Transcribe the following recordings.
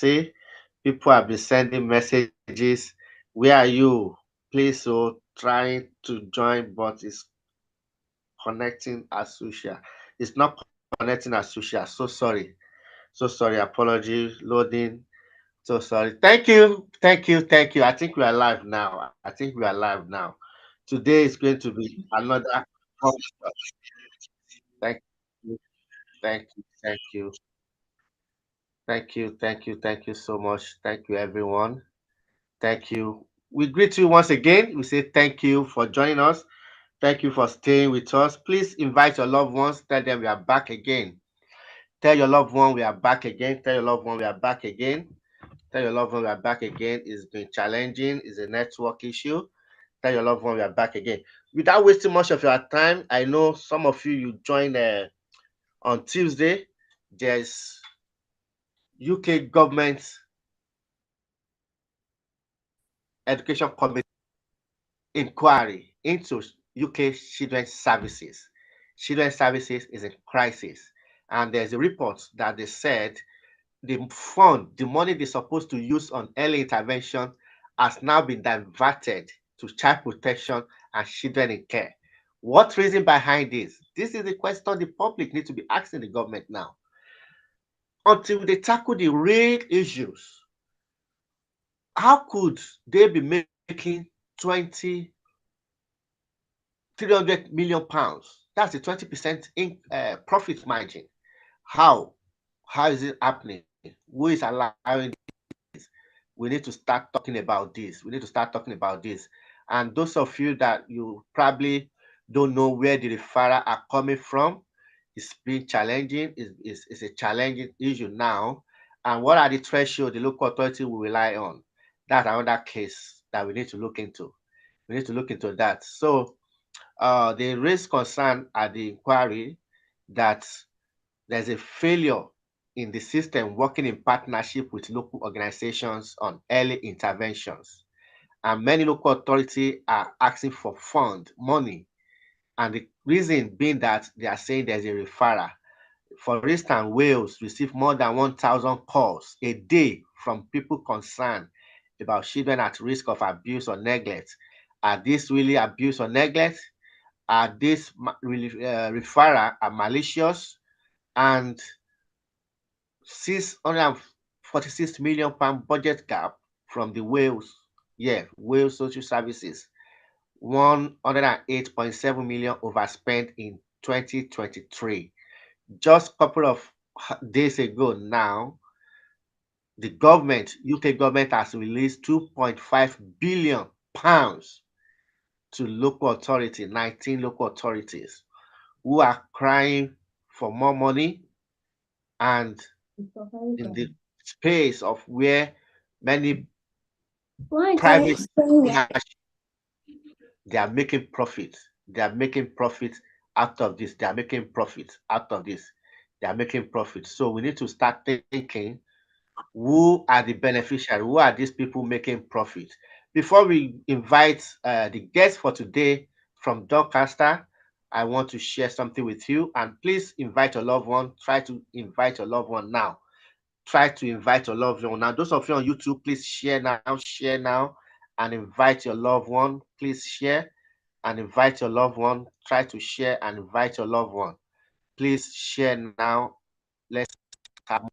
see people have been sending messages. Where are you? Please, so trying to join, but it's connecting as usual. It's not connecting as usual. So sorry. So sorry. Apology. Loading. So sorry. Thank you. I think we are live now. I think we are live now. Today is going to be another hot stuff. Thank you. Thank you. Thank you. Thank you so much. Thank you, everyone. Thank you. We greet you once again. We say thank you for joining us. Thank you for staying with us. Please invite your loved ones. Tell them we are back again. Tell your loved one we are back again. Tell your loved one we are back again. Tell your loved one we are back again. It's been challenging. It's a network issue. Tell your loved one we are back again. Without wasting much of your time, I know some of you joined on Tuesday. There's UK government education committee inquiry into UK children's services. Children's services is in crisis, and there's a report that they said the money they're supposed to use on early intervention has now been diverted to child protection and children in care. What reason behind this? This is the question the public need to be asking the government now. Until they tackle the real issues, how could they be making 20 £300 million? That's a 20% in profit margin. How? How is it happening? Who is allowing this? We need to start talking about this. We need to start talking about this. And those of you that you probably don't know where the referral are coming from, it's been challenging. It's a challenging issue now. And what are the thresholds the local authority will rely on? That's another case that we need to look into. We need to look into that. So they raised concern at the inquiry that there's a failure in the system working in partnership with local organizations on early interventions. And many local authorities are asking for fund money. And the reason being that they are saying there's a referral. For instance, Wales receive more than 1,000 calls a day from people concerned about children at risk of abuse or neglect. Are these really abuse or neglect? Are these really referral are malicious? And 646 million pound budget gap from the Wales Social Services, 108.7 million overspent in 2023. Just a couple of days ago now, the government, UK government, has released 2.5 billion pounds to local authority, 19 local authorities who are crying for more money, and in the space of where many private they are making profit. They are making profit out of this. They are making profit out of this. They are making profit. So we need to start thinking who are the beneficiaries? Who are these people making profit? Before we invite the guest for today from Doncaster, I want to share something with you. And please invite your loved one. Try to invite your loved one now. Try to invite your loved one now. Those of you on YouTube, please share now, and invite your loved one. Please share and invite your loved one. Try to share and invite your loved one. Please share now. Let's have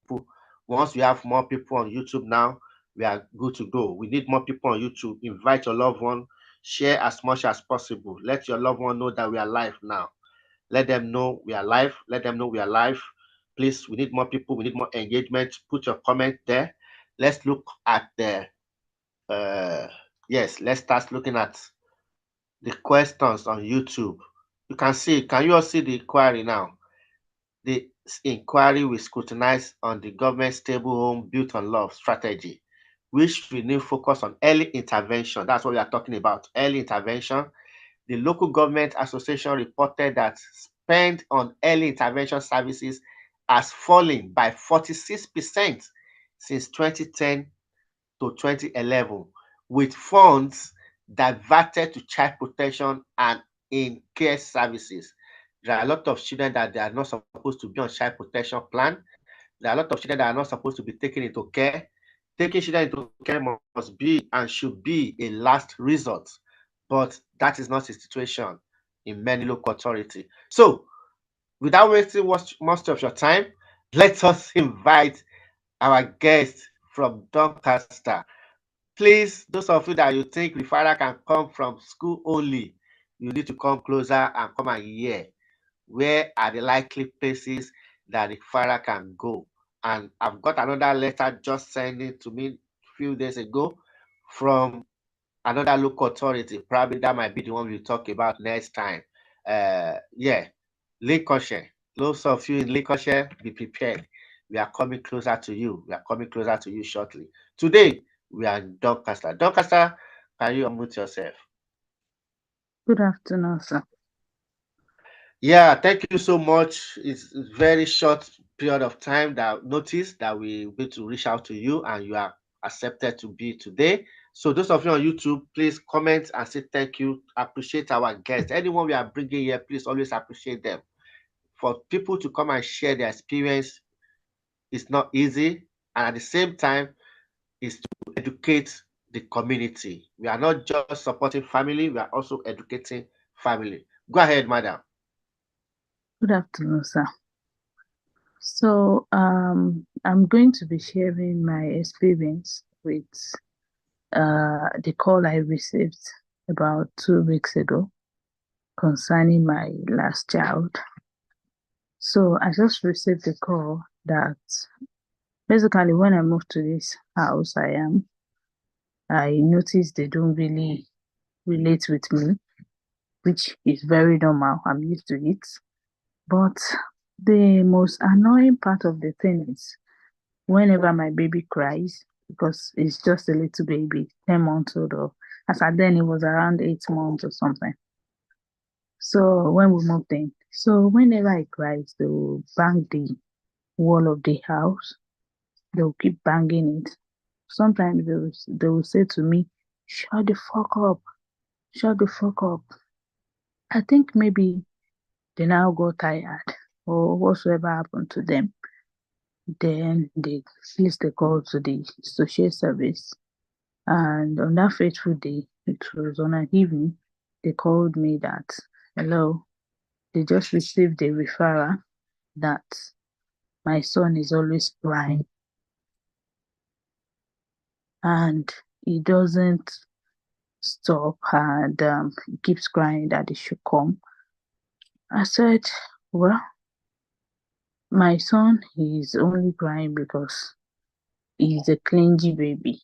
people. Once we have more people on YouTube now, we are good to go. We need more people on YouTube. Invite your loved one. Share as much as possible. Let your loved one know that we are live now. Let them know we are live. Let them know we are live. Please, we need more people. We need more engagement. Put your comment there. Let's look at the yes. Let's start looking at the questions on YouTube. You can see. Can you all see the inquiry now? The inquiry will scrutinize on the government stable home built on love strategy, which will need focus on early intervention. That's what we are talking about. Early intervention. The local government association reported that spend on early intervention services has fallen by 46% since 2010 to 2011, with funds diverted to child protection and in care services. There are a lot of children that they are not supposed to be on child protection plan. There are a lot of children that are not supposed to be taken into care. Taking children into care must be and should be a last resort, but that is not the situation in many local authority. So, without wasting much of your time, let us invite our guest from Doncaster. Please, those of you that you think referral can come from school only, you need to come closer and come and hear where are the likely places that the referral can go. And I've got another letter just sent in to me a few days ago from another local authority. Probably that might be the one we'll talk about next time. Yeah, Lincolnshire. Those of you in Lincolnshire, be prepared. We are coming closer to you. We are coming closer to you shortly. Today, we are in Doncaster. Doncaster, can you unmute yourself? Good afternoon, sir. Yeah, thank you so much. It's a very short period of time that notice that we will to reach out to you and you are accepted to be today. So those of you on YouTube, please comment and say thank you. Appreciate our guests. Anyone we are bringing here, please always appreciate them. For people to come and share their experience is not easy, and at the same time, is to educate the community. We are not just supporting family, we are also educating family. Go ahead, madam. Good afternoon, sir. So, I'm going to be sharing my experience with the call I received about 2 weeks ago concerning my last child. So, I just received a call that basically when I moved to this house I noticed they don't really relate with me, which is very normal. I'm used to it. But the most annoying part of the thing is whenever my baby cries, because it's just a little baby, 10 months old, or as at then it was around 8 months or something. So when we moved in, so whenever he cries, they will bang the wall of the house. They will keep banging it. Sometimes they will say to me, "Shut the fuck up, shut the fuck up." I think maybe they now got tired or whatsoever happened to them. Then they placed the call to the social service. And on that fateful day, it was on an evening, they called me that, hello, they just received a referral that my son is always crying and he doesn't stop and he keeps crying that he should come. I said, well, my son is only crying because he's a clingy baby.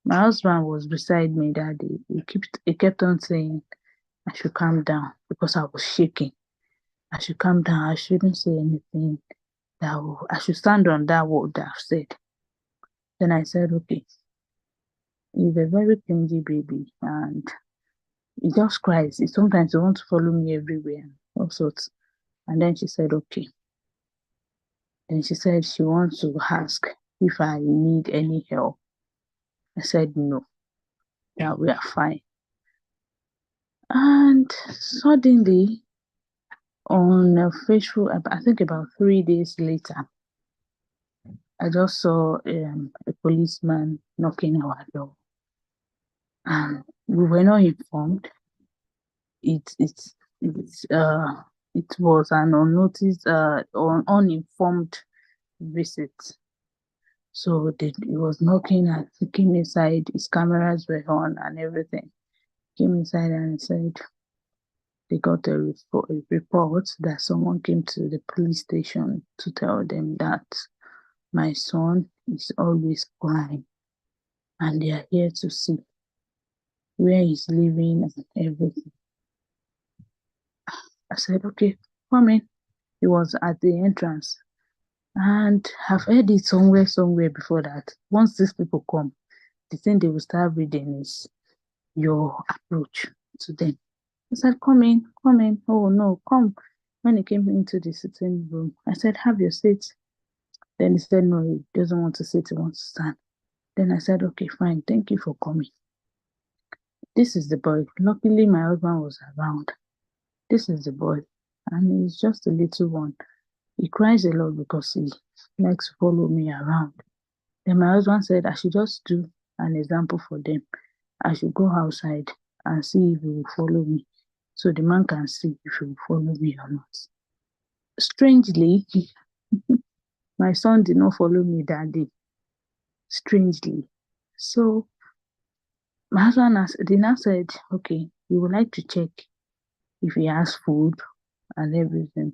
My husband was beside me that day. He kept on saying I should calm down because I was shaking. I should calm down. I shouldn't say anything I should stand on that word that I've said. Then I said, okay, he's a very clingy baby and he just cries. Sometimes he wants to follow me everywhere, all sorts. And then she said, okay. Then she said she wants to ask if I need any help. I said no, that we are fine. And suddenly, on a faithful, I think about 3 days later, I just saw a policeman knocking our door. And we were not informed. It it it was an unnoticed uninformed visit. So he was knocking and he came inside. His cameras were on and everything. Came inside and said they got a report that someone came to the police station to tell them that my son is always crying and they are here to see where he's living and everything. I said, okay, come in. He was at the entrance. And I've heard it somewhere before that. Once these people come, the thing they will start reading is your approach to them. I said, come in, come in. Oh no, come. When he came into the sitting room, I said, have your seat. Then he said, no, he doesn't want to sit, he wants to stand. Then I said, okay, fine, thank you for coming. This is the boy. Luckily, my husband was around. This is the boy. And he's just a little one. He cries a lot because he likes to follow me around. Then my husband said I should just do an example for them. I should go outside and see if he will follow me. So the man can see if he will follow me or not. Strangely, my son did not follow me that day. Strangely. So my husband did not said, okay, you would like to check if he has food and everything.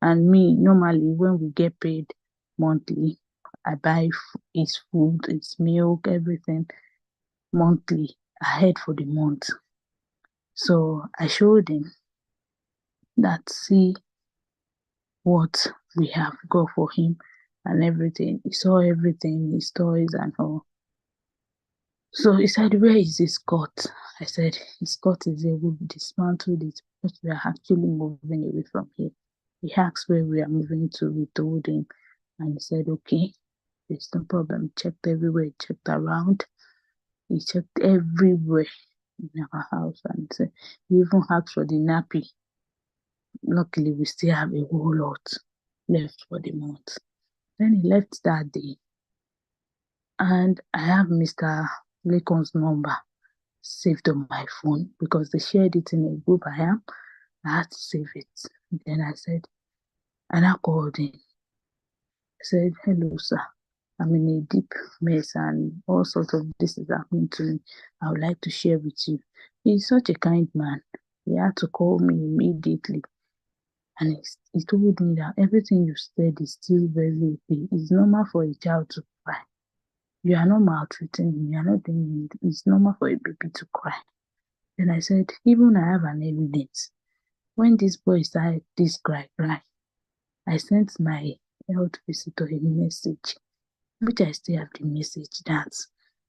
And me, normally, when we get paid monthly, I buy his food, his milk, everything monthly ahead for the month. So I showed him that, see what we have got for him and everything. He saw everything, his toys and all. So he said, where is his coat? I said, his coat is there. We've dismantled it because we are actually moving away from here. He asked where we are moving to. We told him, and he said, okay, there's no problem. He checked everywhere, he checked around, he checked everywhere in our house, and he even asked for the nappy. Luckily, we still have a whole lot left for the month. Then he left that day, and I have Mr. Lacon's number saved on my phone because they shared it in a group I am. I had to save it. Then I said, and I called him. I said, hello, sir. I'm in a deep mess and all sorts of this is happening to me. I would like to share with you. He's such a kind man. He had to call me immediately. And he told me that everything you said is still very okay. It's normal for a child to cry. You are not maltreating him. You are not doing it. It's normal for a baby to cry. Then I said, even I have an evidence. When this boy started this cry, I sent my health visitor a message, which I still have the message that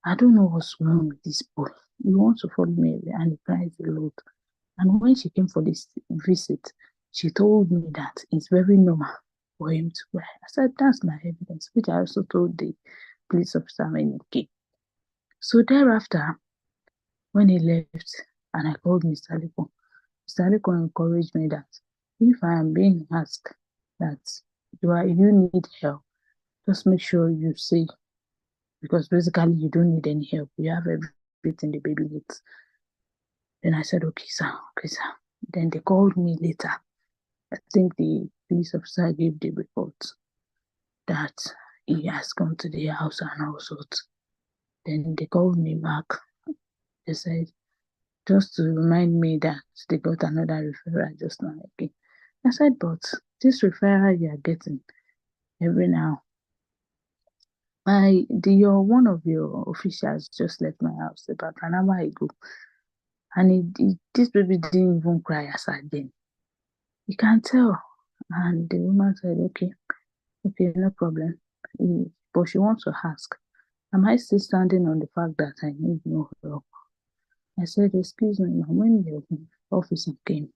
I don't know what's wrong with this boy. He wants to follow me and he cries a lot. And when she came for this visit, she told me that it's very normal for him to cry. I said, that's my evidence, which I also told the police officer when he came. So thereafter, when he left, and I called Mr. Liko, Mr. Liko encouraged me that if I am being asked that you need help, just make sure you say, because basically you don't need any help. You have everything the baby needs. Then I said, okay, sir, okay, sir. Then they called me later. I think the police officer gave the report that he has come to the house and all sorts. Then they called me back. They said, just to remind me that they got another referral just now again. I said, but this referral you are getting every now, one of your officials just left my house about an hour ago, and this baby didn't even cry as I did. You can tell. And the woman said, okay, no problem. But she wants to ask, am I still standing on the fact that I need no help? I said, excuse me, ma'am, when the officer came,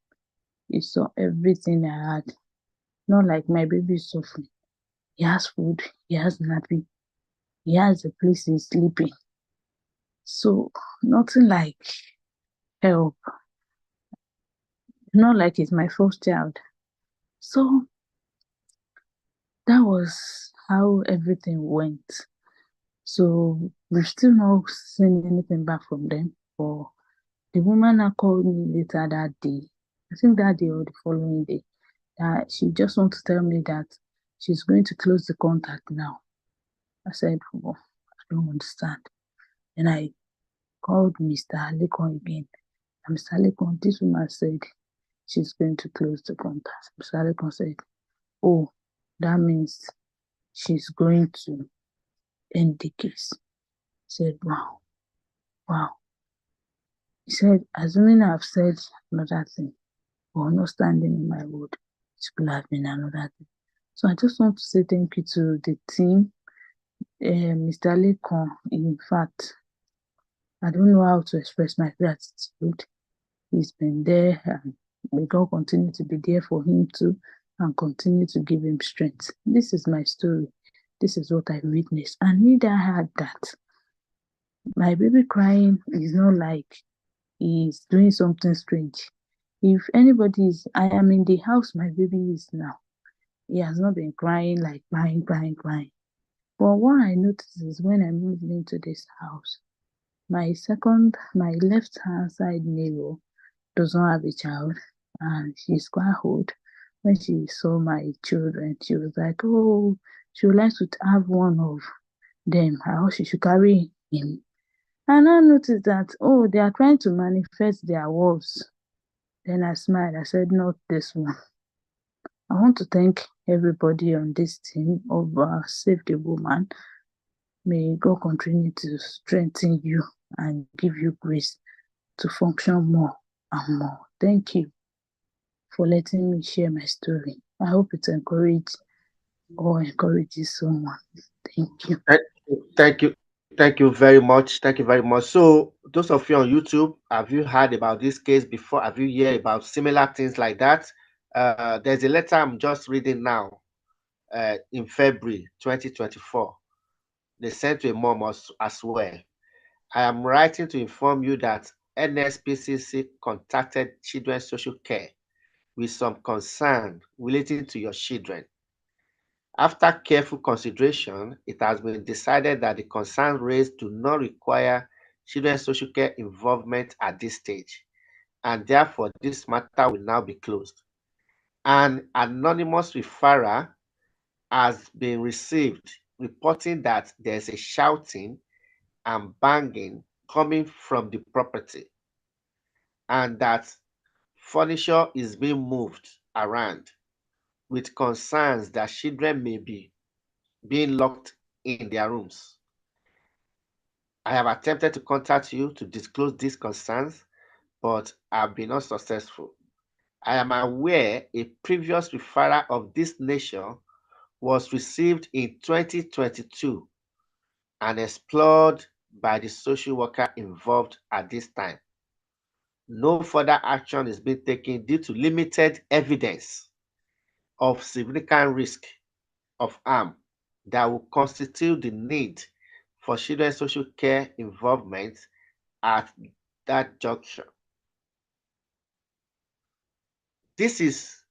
he saw everything I had. Not like my baby is suffering. He has food, he has nappy, he has a place he's sleeping. So nothing like help. Not like it's my first child. So that was how everything went. So we've still not seen anything back from them. But the woman that called me later that day, I think that day or the following day, that she just wants to tell me that she's going to close the contact now. I said, oh, I don't understand. And I called Mr. Lekon again. And Mr. Lekon, this woman said she's going to close the contact. Mr. Lekon said, oh, that means she's going to end the case. I said, wow, wow. He said, assuming I've said another thing, or not standing in my word, it could have been another thing. So I just want to say thank you to the team, Mr. Lekon. In fact, I don't know how to express my gratitude. He's been there, and may God continue to be there for him too, and continue to give him strength. This is my story. This is what I witnessed. And neither had that. My baby crying is not like he's doing something strange. If anybody is, I am in the house my baby is now. He has not been crying, like crying, crying, crying. But what I noticed is when I moved into this house, my left hand side neighbor does not have a child, and she's quite old. When she saw my children, she was like, "Oh, she would like to have one of them. How she should carry him." And I noticed that, oh, they are trying to manifest their words. Then I smiled. I said, "Not this one." I want to thank everybody on this team of Save the Woman. May God continue to strengthen you and give you grace to function more and more. Thank you for letting me share my story. I hope it encourages someone. Thank you. Thank you very much. Thank you very much. So, those of you on YouTube, have you heard about this case before? Have you heard about similar things like that? There's a letter I'm just reading now in February 2024. They sent to a mom as well. I am writing to inform you that NSPCC contacted Children's Social Care with some concern relating to your children. After careful consideration, it has been decided that the concerns raised do not require children's social care involvement at this stage, and therefore this matter will now be closed. An anonymous referral has been received reporting that there's a shouting and banging coming from the property and that furniture is being moved around with concerns that children may be being locked in their rooms. I have attempted to contact you to disclose these concerns, but have been unsuccessful. I am aware a previous referral of this nature was received in 2022 and explored by the social worker involved at this time. No further action is being taken due to limited evidence of significant risk of harm that will constitute the need for children's social care involvement at that juncture. This is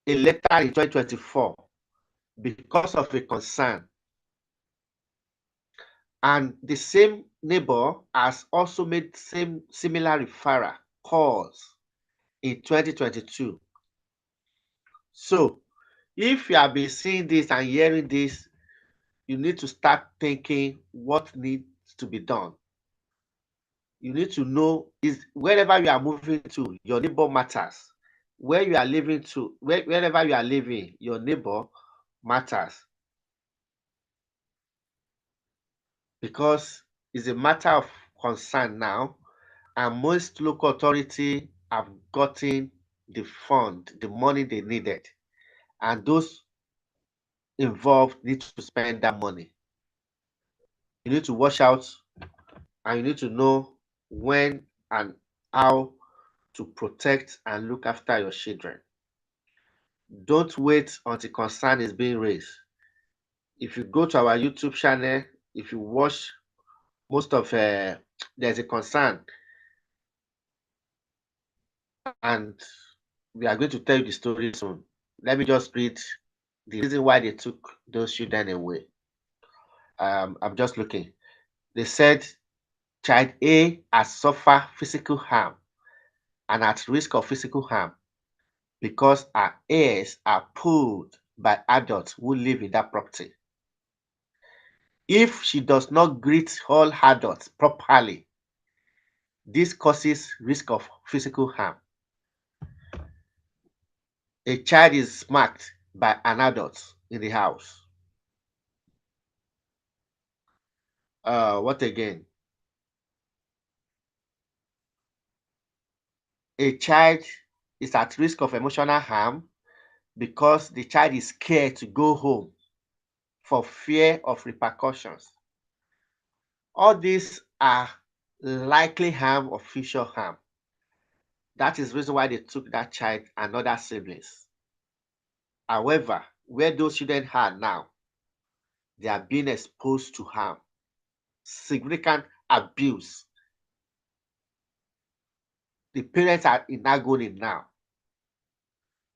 a letter in 2024 because of a concern, and the same neighbor has also made same similar referral calls in 2022. So, if you have been seeing this and hearing this, you need to start thinking what needs to be done. You need to know is wherever you are moving to, your neighbor matters. Where you are living to, wherever you are living, your neighbor matters because it's a matter of concern now, and most local authority have gotten the fund, the money they needed, and those involved need to spend that money. You need to watch out and you need to know when and how to protect and look after your children. Don't wait until concern is being raised. If you go to our YouTube channel, if you watch most of there's a concern, and we are going to tell you the story soon. Let me just read the reason why they took those children away. I'm just looking. They said child A has suffered physical harm and at risk of physical harm because her ears are pulled by adults who live in that property. If she does not greet all adults properly, this causes risk of physical harm. A child is smacked by an adult in the house. What again? A child is at risk of emotional harm because the child is scared to go home for fear of repercussions. All these are likely harm or future harm. That is the reason why they took that child and other siblings. However, where those children are now, they are being exposed to harm, significant abuse. The parents are in agony now.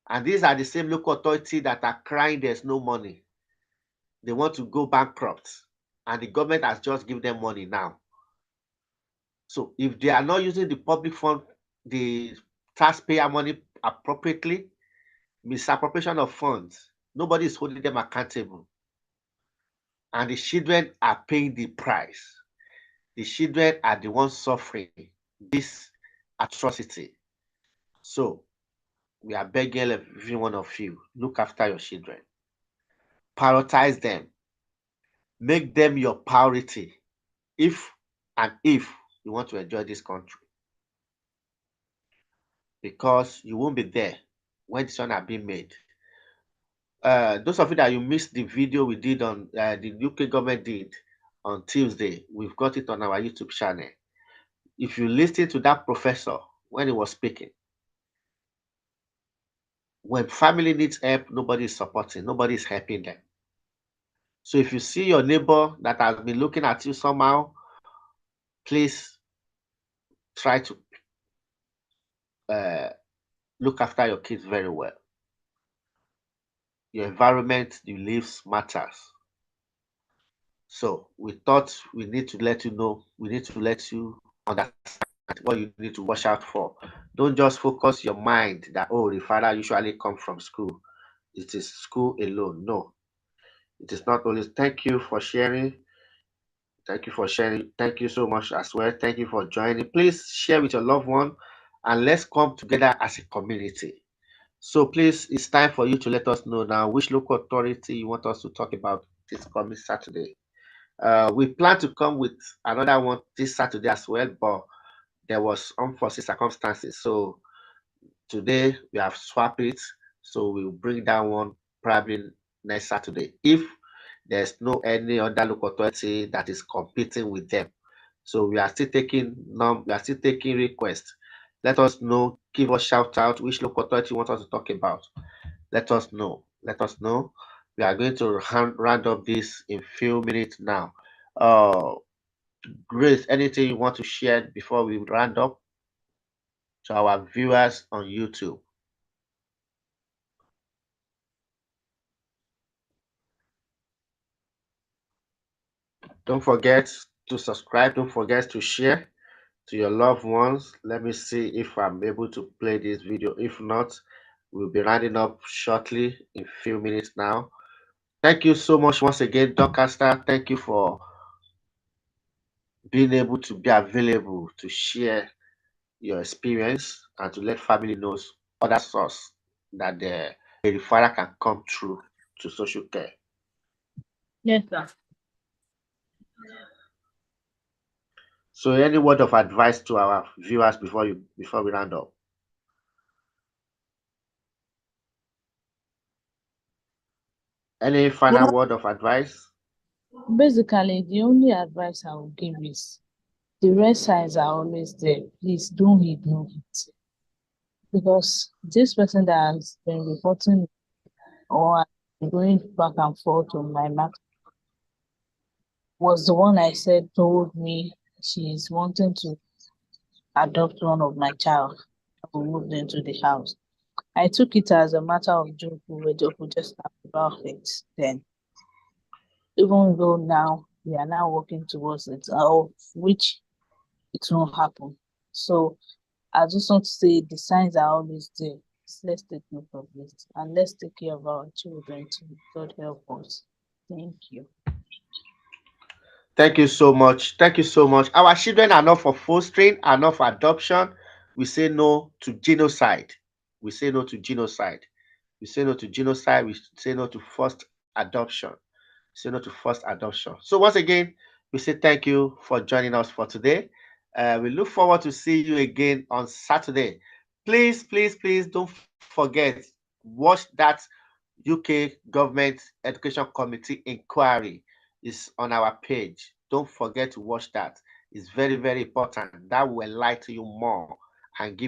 And these are the same local authority that are crying there's no money. They want to go bankrupt. And the government has just given them money now. So if they are not using the public fund, the taxpayer money appropriately, misappropriation of funds, nobody is holding them accountable. And the children are paying the price. The children are the ones suffering this atrocity. So we are begging every one of you, look after your children, prioritize them, make them your priority if if you want to enjoy this country, because you won't be there when this one are being made. Those of you that you missed the video we did on the UK government did on Tuesday, we've got it on our YouTube channel. If you listen to that professor when he was speaking, when family needs help, nobody is supporting, nobody is helping them. So if you see your neighbor that has been looking at you somehow, please try to uh, look after your kids very well. Your environment you live matters. So we thought we need to let you know, we need to let you understand what you need to watch out for. Don't just focus your mind that, oh, the father usually come from school. It is school alone. No, it is not only. Thank you for sharing. Thank you for sharing. Thank you so much as well. Thank you for joining. Please share with your loved one and let's come together as a community. So please, it's time for you to let us know now which local authority you want us to talk about this coming Saturday. We plan to come with another one this Saturday as well, but there was unforeseen circumstances. So today we have swapped it. So we'll bring that one probably next Saturday. If there's no any other local authority that is competing with them. So we are still taking requests. Let us know, give us shout out which local authority you want us to talk about. Let us know. Let us know. We are going to round up this in few minutes now. Uh, Grace, anything you want to share before we round up to our viewers on YouTube? Don't forget to subscribe. Don't forget to share to your loved ones. Let me see if I'm able to play this video. If not, we'll be rounding up shortly in few minutes now. Thank you so much once again, Doncaster. Thank you for being able to be available to share your experience and to let family knows other source that the referral can come through to social care. Yes, sir. So any word of advice to our viewers before we round up? Any final Well, word of advice? basically, the only advice I will give is the red signs are always there. Please don't ignore it. Because this person that has been reporting or going back and forth on my matter was the one I said told me she's wanting to adopt one of my child who moved into the house. I took it as a matter of joke. We just talked about it then. Even though now we are now working towards it, of which it won't happen. So I just want to say the signs are always there. So let's take note of it and let's take care of our children too. God help us. Thank you. Thank you so much. Thank you so much. Our children are not for fostering, are not for adoption. We say no to genocide. We say no to genocide. We say no to genocide. We say no to forced adoption. We say no to forced adoption. So once again, we say thank you for joining us for today. We look forward to see you again on Saturday. Please, please, please don't forget, watch that UK Government Education Committee inquiry is on our page. Don't forget to watch that. It's very, very important. That will enlighten you more and give